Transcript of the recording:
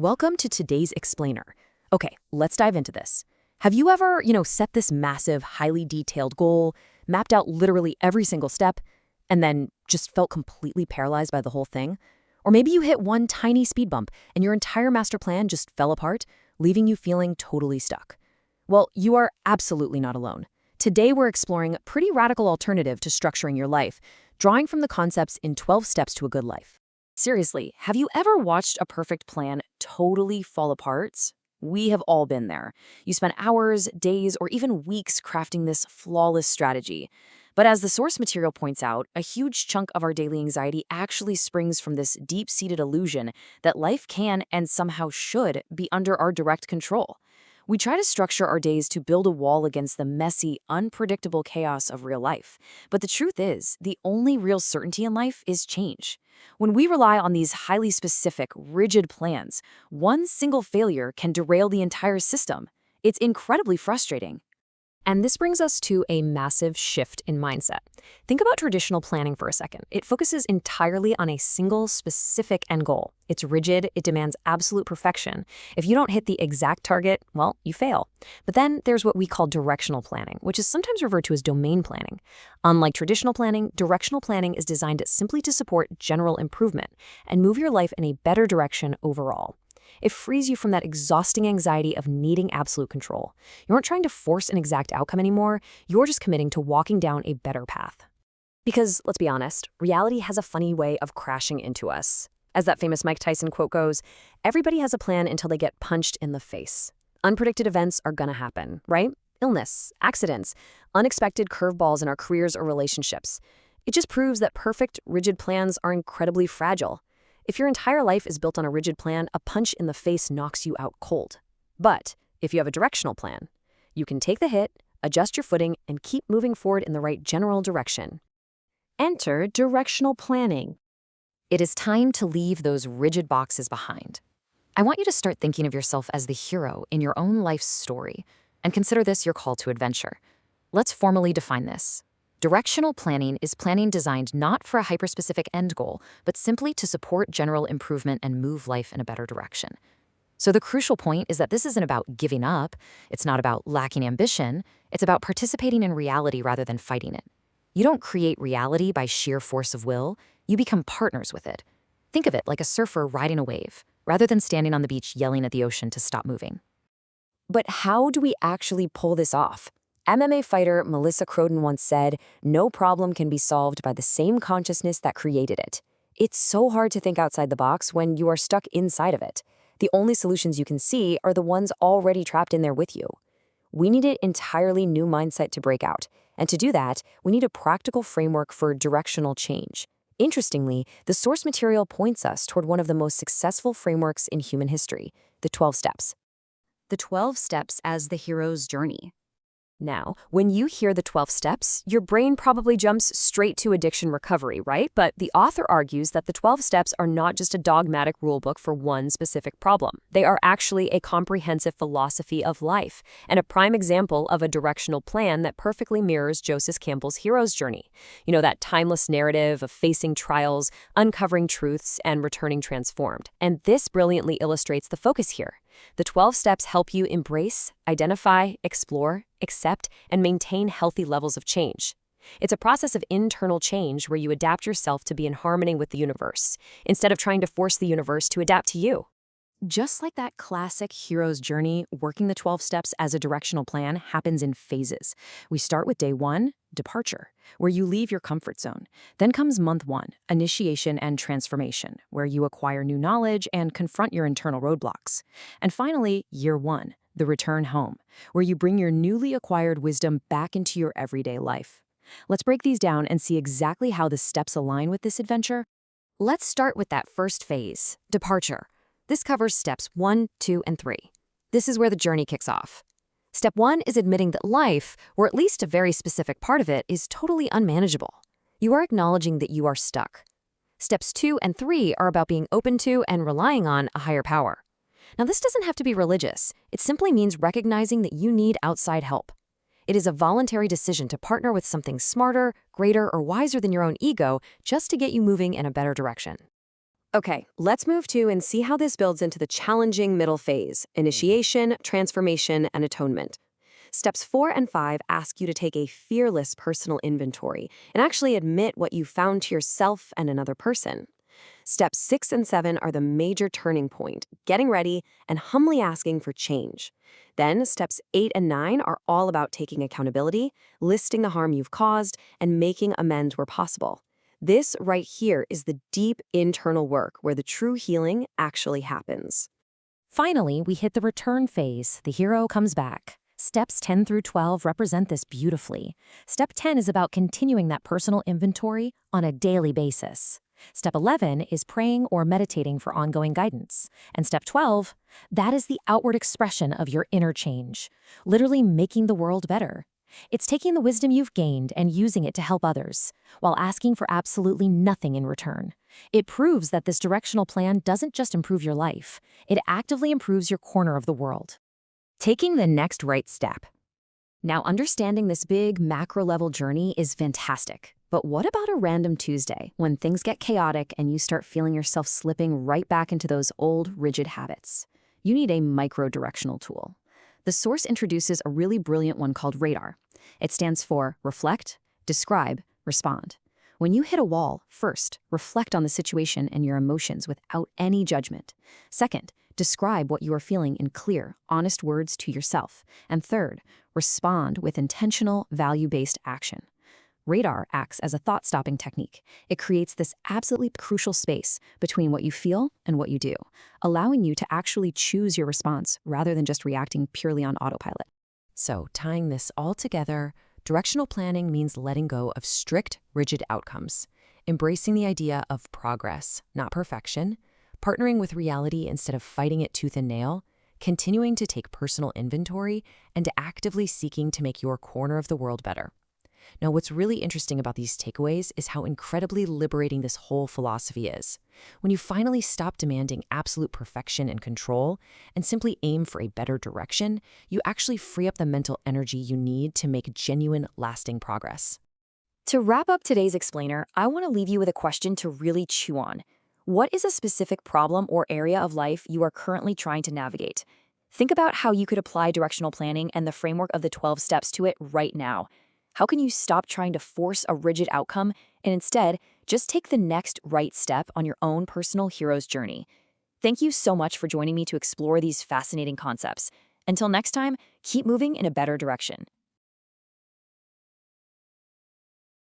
Welcome to today's explainer. Okay, let's dive into this. Have you ever, set this massive, highly detailed goal, mapped out literally every single step, and then just felt completely paralyzed by the whole thing? Or maybe you hit one tiny speed bump and your entire master plan just fell apart, leaving you feeling totally stuck. Well, you are absolutely not alone. Today we're exploring a pretty radical alternative to structuring your life, drawing from the concepts in 12 Steps to a Good Life. Seriously, have you ever watched a perfect plan totally fall apart? We have all been there. You spend hours, days, or even weeks crafting this flawless strategy. But as the source material points out, a huge chunk of our daily anxiety actually springs from this deep-seated illusion that life can and somehow should be under our direct control. We try to structure our days to build a wall against the messy, unpredictable chaos of real life. But the truth is, the only real certainty in life is change. When we rely on these highly specific, rigid plans, one single failure can derail the entire system. It's incredibly frustrating. And this brings us to a massive shift in mindset. Think about traditional planning for a second. It focuses entirely on a single specific end goal. It's rigid, it demands absolute perfection. If you don't hit the exact target, well, you fail. But then there's what we call directional planning, which is sometimes referred to as domain planning. Unlike traditional planning, directional planning is designed simply to support general improvement and move your life in a better direction overall. It frees you from that exhausting anxiety of needing absolute control. You aren't trying to force an exact outcome anymore, you're just committing to walking down a better path. Because, let's be honest, reality has a funny way of crashing into us. As that famous Mike Tyson quote goes, everybody has a plan until they get punched in the face. Unpredicted events are gonna happen, right? Illness, accidents, unexpected curveballs in our careers or relationships. It just proves that perfect, rigid plans are incredibly fragile. If your entire life is built on a rigid plan, a punch in the face knocks you out cold. But if you have a directional plan, you can take the hit, adjust your footing, and keep moving forward in the right general direction. Enter directional planning. It is time to leave those rigid boxes behind. I want you to start thinking of yourself as the hero in your own life's story, and consider this your call to adventure. Let's formally define this. Directional planning is planning designed not for a hyperspecific end goal, but simply to support general improvement and move life in a better direction. So the crucial point is that this isn't about giving up, it's not about lacking ambition, it's about participating in reality rather than fighting it. You don't create reality by sheer force of will, you become partners with it. Think of it like a surfer riding a wave, rather than standing on the beach yelling at the ocean to stop moving. But how do we actually pull this off? MMA fighter Melissa Croden once said, "No problem can be solved by the same consciousness that created it." It's so hard to think outside the box when you are stuck inside of it. The only solutions you can see are the ones already trapped in there with you. We need an entirely new mindset to break out. And to do that, we need a practical framework for directional change. Interestingly, the source material points us toward one of the most successful frameworks in human history, the 12 Steps. The 12 Steps as the hero's journey. Now, when you hear the 12 steps, your brain probably jumps straight to addiction recovery, right? But the author argues that the 12 steps are not just a dogmatic rulebook for one specific problem. They are actually a comprehensive philosophy of life, and a prime example of a directional plan that perfectly mirrors Joseph Campbell's hero's journey. You know, that timeless narrative of facing trials, uncovering truths, and returning transformed. And this brilliantly illustrates the focus here. The 12 steps help you embrace, identify, explore, accept, and maintain healthy levels of change. It's a process of internal change where you adapt yourself to be in harmony with the universe, instead of trying to force the universe to adapt to you. Just like that classic hero's journey, working the 12 steps as a directional plan happens in phases. We start with day 1, departure, where you leave your comfort zone. Then comes month 1, initiation and transformation, where you acquire new knowledge and confront your internal roadblocks. And finally, year 1, the return home, where you bring your newly acquired wisdom back into your everyday life. Let's break these down and see exactly how the steps align with this adventure. Let's start with that first phase, departure. This covers steps 1, 2, and 3. This is where the journey kicks off. Step 1 is admitting that life, or at least a very specific part of it, is totally unmanageable. You are acknowledging that you are stuck. Steps 2 and 3 are about being open to and relying on a higher power. Now, this doesn't have to be religious. It simply means recognizing that you need outside help. It is a voluntary decision to partner with something smarter, greater, or wiser than your own ego just to get you moving in a better direction. Okay, let's move to and see how this builds into the challenging middle phase: initiation, transformation, and atonement. Steps 4 and 5 ask you to take a fearless personal inventory and actually admit what you found to yourself and another person. Steps 6 and 7 are the major turning point: getting ready and humbly asking for change. Then, steps 8 and 9 are all about taking accountability, listing the harm you've caused, and making amends where possible. This right here is the deep internal work where the true healing actually happens. Finally, we hit the return phase. The hero comes back. Steps 10 through 12 represent this beautifully. Step 10 is about continuing that personal inventory on a daily basis. Step 11 is praying or meditating for ongoing guidance. And step 12, that is the outward expression of your inner change, literally making the world better. It's taking the wisdom you've gained and using it to help others, while asking for absolutely nothing in return. It proves that this directional plan doesn't just improve your life, it actively improves your corner of the world. Taking the next right step. Now, understanding this big macro-level journey is fantastic. But what about a random Tuesday, when things get chaotic and you start feeling yourself slipping right back into those old, rigid habits? You need a micro-directional tool. The source introduces a really brilliant one called RADAR. It stands for Reflect, Describe, Respond. When you hit a wall, first, reflect on the situation and your emotions without any judgment. Second, describe what you are feeling in clear, honest words to yourself. And third, respond with intentional, value-based action. Radar acts as a thought-stopping technique. It creates this absolutely crucial space between what you feel and what you do, allowing you to actually choose your response rather than just reacting purely on autopilot. So, tying this all together, directional planning means letting go of strict, rigid outcomes, embracing the idea of progress, not perfection, partnering with reality instead of fighting it tooth and nail, continuing to take personal inventory, and actively seeking to make your corner of the world better. Now, what's really interesting about these takeaways is how incredibly liberating this whole philosophy is. When you finally stop demanding absolute perfection and control and simply aim for a better direction, you actually free up the mental energy you need to make genuine, lasting progress. To wrap up today's explainer, I want to leave you with a question to really chew on. What is a specific problem or area of life you are currently trying to navigate? Think about how you could apply directional planning and the framework of the 12 steps to it right now. How can you stop trying to force a rigid outcome and instead just take the next right step on your own personal hero's journey? Thank you so much for joining me to explore these fascinating concepts. Until next time, keep moving in a better direction.